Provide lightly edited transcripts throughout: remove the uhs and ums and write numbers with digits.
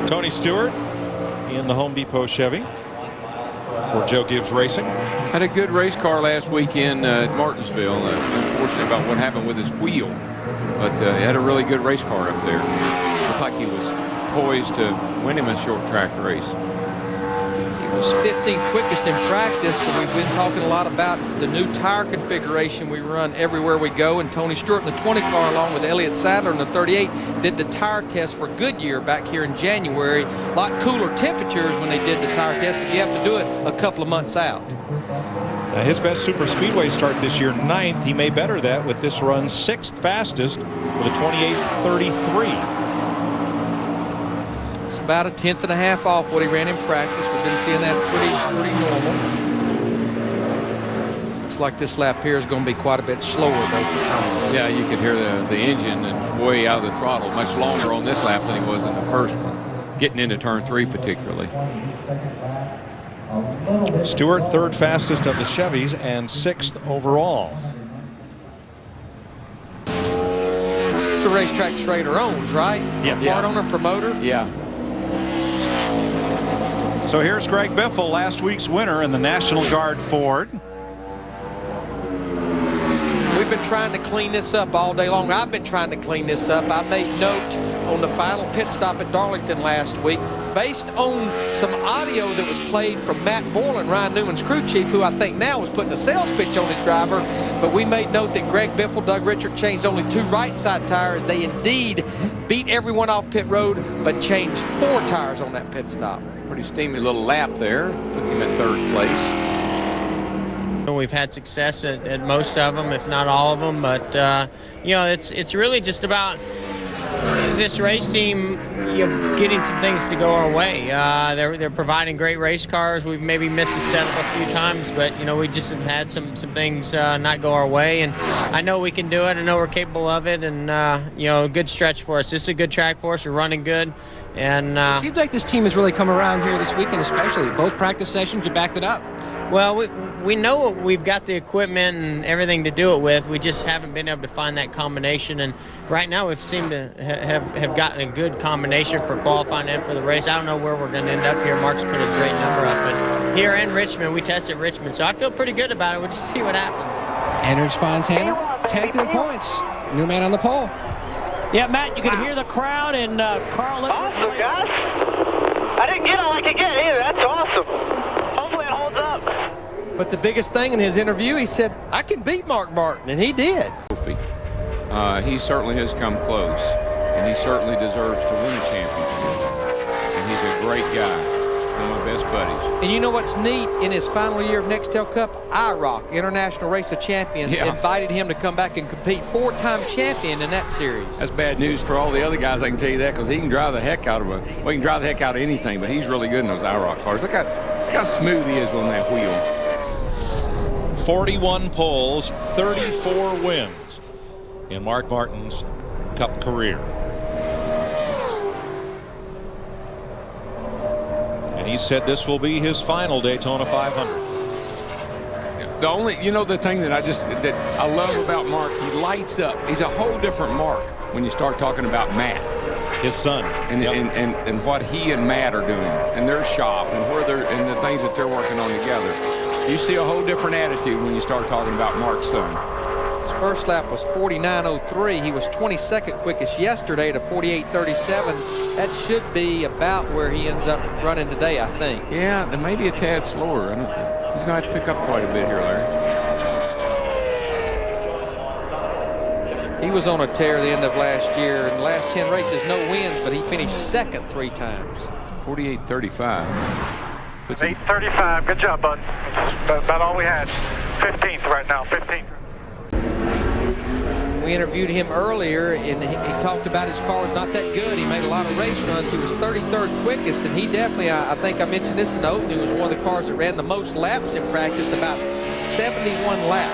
Tony Stewart in the Home Depot Chevy for Joe Gibbs Racing. Had a good race car last weekend at Martinsville. Unfortunate about what happened with his wheel, but he had a really good race car up there. Looked like he was poised to win him a short track race. He was 15th quickest in practice, so we've been talking a lot about the new tire configuration we run everywhere we go. And Tony Stewart in the 20 car, along with Elliott Sadler in the 38, did the tire test for Goodyear back here in January. A lot cooler temperatures when they did the tire test, but you have to do it a couple of months out. His best super speedway start this year, 9th. He may better that with this run, 6th fastest with a 28.33. It's about a 1/10 and a half off what he ran in practice. We've been seeing that pretty normal. Looks like this lap here is going to be quite a bit slower though. Yeah, you could hear the engine and way out of the throttle. Much longer on this lap than he was in the first one, getting into turn 3 particularly. Stewart, 3rd fastest of the Chevys and 6th overall. It's a racetrack Schrader owns, right? Yes. Part owner, promoter? Yeah. So here's Greg Biffle, last week's winner in the National Guard Ford. We've been trying to clean this up all day long. I've been trying to clean this up. I made note on the final pit stop at Darlington last week, based on some audio that was played from Matt Borland, Ryan Newman's crew chief, who I think now was putting a sales pitch on his driver. But we made note that Greg Biffle, Doug Richard changed only 2 right side tires. They indeed beat everyone off pit road, but changed 4 tires on that pit stop. Pretty steamy little lap there. Puts him at 3rd place. We've had success at most of them, if not all of them, but you know, it's really just about this race team, you know, getting some things to go our way. They're providing great race cars. We've maybe missed a setup a few times, but you know, we just have had some things not go our way, and I know we can do it. I know we're capable of it, and you know, a good stretch for us. This is a good track for us. We're running good, and it seems like this team has really come around here this weekend, especially both practice sessions. You backed it up. Well, we know we've got the equipment and everything to do it with. We just haven't been able to find that combination. And right now we've seemed to have gotten a good combination for qualifying and for the race. I don't know where we're going to end up here. Mark's put a great number up. But here in Richmond, we tested Richmond. So I feel pretty good about it. We'll just see what happens. Anders Fontana, take the points. New man on the pole. Yeah, Matt, you can hear the crowd and Carl. Awesome, guys. I didn't get all I could get either. That's awesome. Hopefully it holds up. But the biggest thing in his interview, he said, I can beat Mark Martin, and he did. He certainly has come close, and he certainly deserves to win a championship. And he's a great guy, one of my best buddies. And you know what's neat? In his final year of NEXTEL Cup, IROC, International Race of Champions, invited him to come back and compete. 4-time champion in that series. That's bad news for all the other guys, I can tell you that, because he can drive the heck out of he can drive the heck out of anything, but he's really good in those IROC cars. Look how smooth he is on that wheel. 41 poles, 34 wins in Mark Martin's Cup career. And he said this will be his final Daytona 500. The only, you know, the thing that I love about Mark, he lights up. He's a whole different Mark when you start talking about Matt, his son, and what he and Matt are doing, and their shop, and where they're, and the things that they're working on together. You see a whole different attitude when you start talking about Mark's son. His first lap was 49.03. He was 22nd quickest yesterday at a 48.37. That should be about where he ends up running today, I think. Yeah, and maybe a tad slower. He's going to have to pick up quite a bit here, Larry. He was on a tear the end of last year. In the last 10 races, no wins, but he finished second 3 times. 48.35. 8:35. Good job, bud. That's about all we had. 15th right now. 15th. We interviewed him earlier, and he talked about his car was not that good. He made a lot of race runs. He was 33rd quickest, and he definitely, I think I mentioned this in the opening, was one of the cars that ran the most laps in practice, about 71 laps.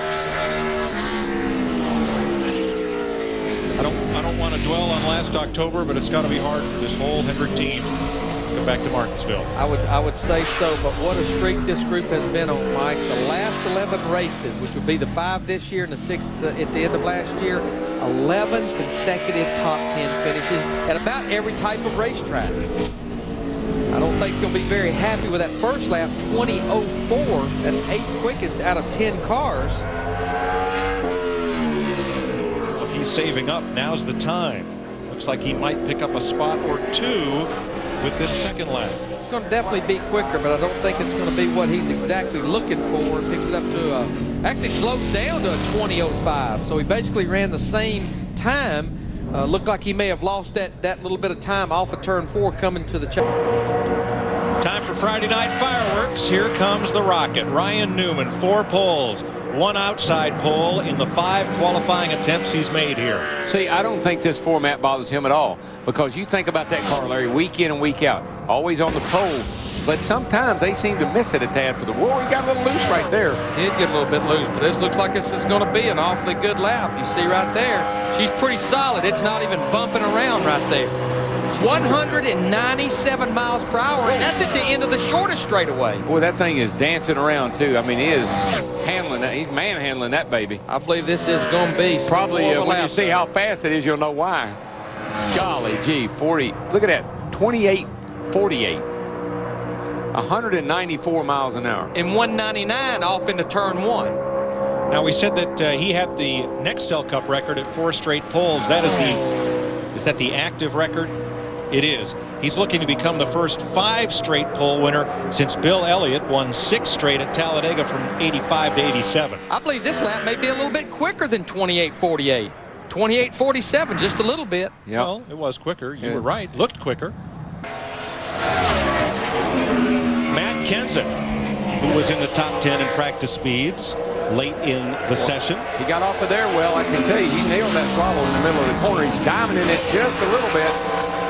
I don't want to dwell on last October, but it's got to be hard for this whole Hendrick team to come back to Martinsville. I would say so, but what a streak this group has been on, Mike. The last 11 races, which would be the 5 this year and the 6 at the end of last year, 11 consecutive top 10 finishes at about every type of racetrack. I don't think he'll be very happy with that first lap. 20:04. That's 8th quickest out of 10 cars. If he's saving up, now's the time. Looks like he might pick up a spot or two with this second lap. It's going to definitely be quicker, but I don't think it's going to be what he's exactly looking for. Picks it up to actually slows down to a 20:05. So he basically ran the same time. Looked like he may have lost that little bit of time off of turn 4 coming to the check. Time for Friday night fireworks. Here comes the rocket. Ryan Newman, 4 poles, 1 outside pole in the 5 qualifying attempts he's made here. See, I don't think this format bothers him at all, because you think about that car, Larry, week in and week out, always on the pole. But sometimes they seem to miss it a tad for the whoa, he got a little loose right there. He did get a little bit loose, but this looks like this is going to be an awfully good lap. You see right there, she's pretty solid. It's not even bumping around right there. 197 miles per hour, and that's at the end of the shortest straightaway. Boy, that thing is dancing around too. I mean, he is handling that. He's manhandling that baby. I believe this is going to be probably when you see how fast it is, you'll know why. Golly gee, 40. Look at that, 28:48. 194 miles an hour. And 199 off into turn 1. Now, we said that he had the NEXTEL Cup record at 4 straight poles. That is that the active record? It is. He's looking to become the first 5 straight pole winner since Bill Elliott won 6 straight at Talladega from 85 to 87. I believe this lap may be a little bit quicker than 28:48. 28:47, just a little bit. Yep. Well, it was quicker. You were right. Looked quicker. Kenseth, who was in the top 10 in practice speeds late in the session. He got off of there well, I can tell you. He nailed that throttle in the middle of the corner. He's diamonding it just a little bit.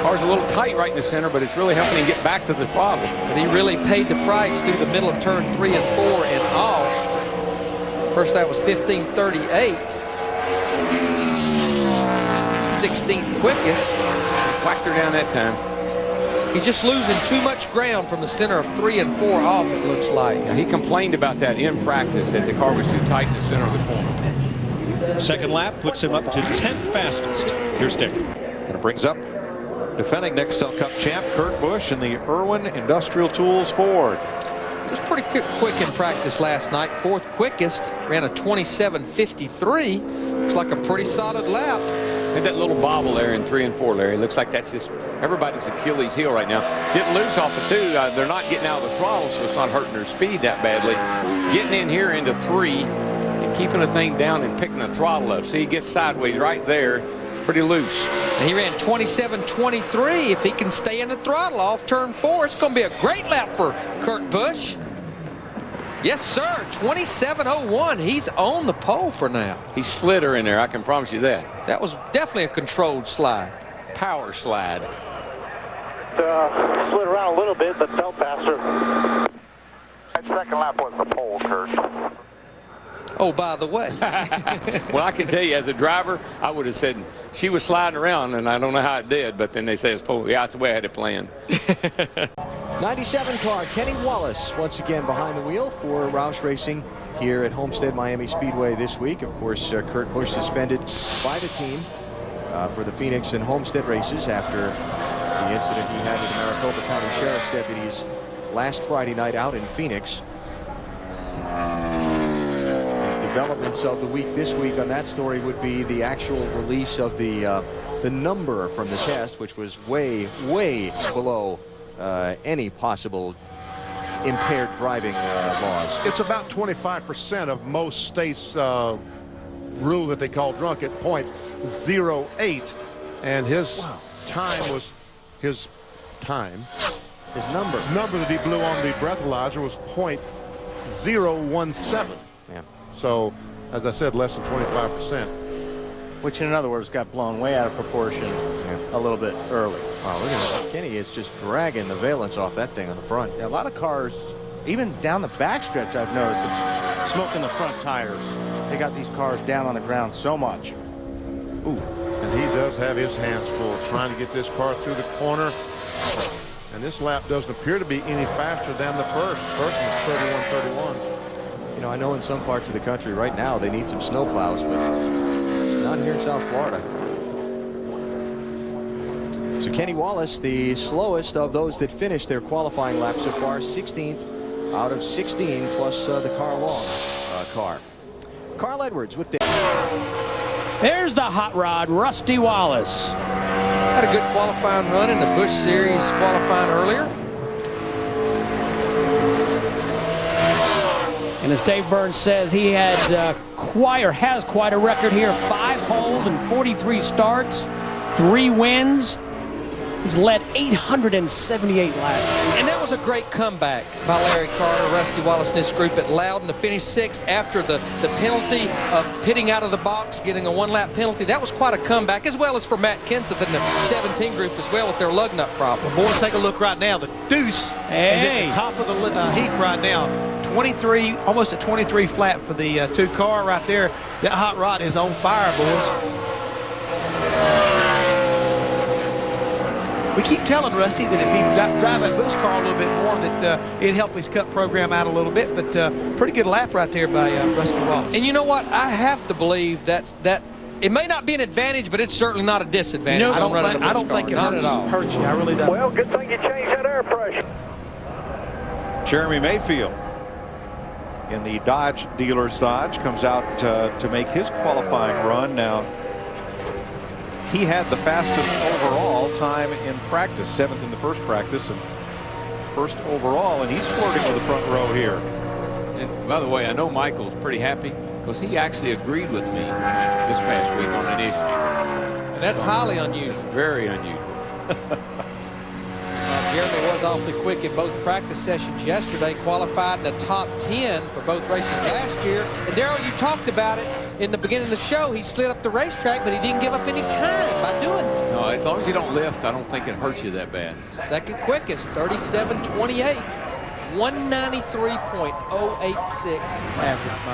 Car's a little tight right in the center, but it's really helping him get back to the throttle. But he really paid the price through the middle of turn 3 and 4 and off. First that was 15:38. 16th quickest. Whacked her down that time. He's just losing too much ground from the center of 3 and 4 off, it looks like. Now, he complained about that in practice, that the car was too tight in the center of the corner. Second lap puts him up to 10th fastest. Here's Dick. And it brings up defending NEXTEL Cup champ Kurt Busch in the Irwin Industrial Tools Ford. It was pretty quick in practice last night. 4th quickest, ran a 27:53. Looks like a pretty solid lap. And that little bobble there in 3 and 4, Larry. Looks like that's just everybody's Achilles heel right now. Getting loose off of 2. They're not getting out of the throttle, so it's not hurting their speed that badly. Getting in here into 3 and keeping the thing down and picking the throttle up. See, he gets sideways right there. Pretty loose. And he ran 27:23. If he can stay in the throttle off turn 4, it's going to be a great lap for Kurt Busch. Yes, sir. 27:01. He's on the pole for now. He slid her in there, I can promise you that. That was definitely a controlled slide. Power slide. Slid around a little bit, but felt faster. That second lap was the pole, Kurt. Oh, by the way. Well, I can tell you, as a driver, I would have said she was sliding around, and I don't know how it did, but then they say it's pole. Yeah, that's the way I had it planned. 97 car, Kenny Wallace, once again behind the wheel for Roush Racing here at Homestead Miami Speedway this week. Of course, Kurt Busch suspended by the team for the Phoenix and Homestead races after the incident he had with the Maricopa County Sheriff's deputies last Friday night out in Phoenix. Developments of the week this week on that story would be the actual release of the number from the test, which was way below any possible impaired driving laws. It's about 25% of most states rule that they call drunk at .08, and his time was his number that he blew on the breathalyzer was .017. Yeah. So, as I said, less than 25%. Which, in other words, got blown way out of proportion a little bit early. Wow, look at that. Kenny is just dragging the valence off that thing on the front. Yeah, a lot of cars, even down the backstretch, I've noticed, smoking the front tires. They got these cars down on the ground so much. Ooh, and he does have his hands full trying to get this car through the corner. And this lap doesn't appear to be any faster than the first. First one was 31:31. You know, I know in some parts of the country right now they need some snow plows, but not here in South Florida. So Kenny Wallace, the slowest of those that finished their qualifying lap so far, 16th out of 16, plus the Carl Long car. Carl Edwards with the... There's the hot rod, Rusty Wallace. Had a good qualifying run in the Busch Series qualifying earlier. And as Dave Burns says, he had has quite a record here. 5 holes and 43 starts, 3 wins. He's led 878 laps. And that was a great comeback by Larry Carter, Rusty Wallace, and this group at Loudon to finish 6th after the penalty of pitting out of the box, getting a 1-lap penalty. That was quite a comeback, as well as for Matt Kenseth and the 17 group as well with their lug nut problem. Boys, take a look right now. The Deuce is at the top of the heap right now. 23, almost a 23 flat for the 2 car right there. That hot rod is on fire, boys. We keep telling Rusty that if he drive that Busch car a little bit more, that it'd help his cut program out a little bit. But pretty good lap right there by Rusty Wallace. And you know what? I have to believe that it may not be an advantage, but it's certainly not a disadvantage. You know, I don't think it hurts you. I really don't. Well, good thing you changed that air pressure. Jeremy Mayfield in the Dodge dealer's Dodge comes out to make his qualifying run. Now, he had the fastest overall time in practice, 7th in the first practice and 1st overall, and he's flirting with the front row here. And by the way, I know Michael's pretty happy because he actually agreed with me this past week on an issue. And that's highly unusual. Very unusual. Jeremy was awfully quick in both practice sessions yesterday, qualified in the top 10 for both races last year. And Darrell, you talked about it in the beginning of the show. He slid up the racetrack, but he didn't give up any time by doing it. No, as long as you don't lift, I don't think it hurts you that bad. Second quickest, 37.28. 193.086 average mile.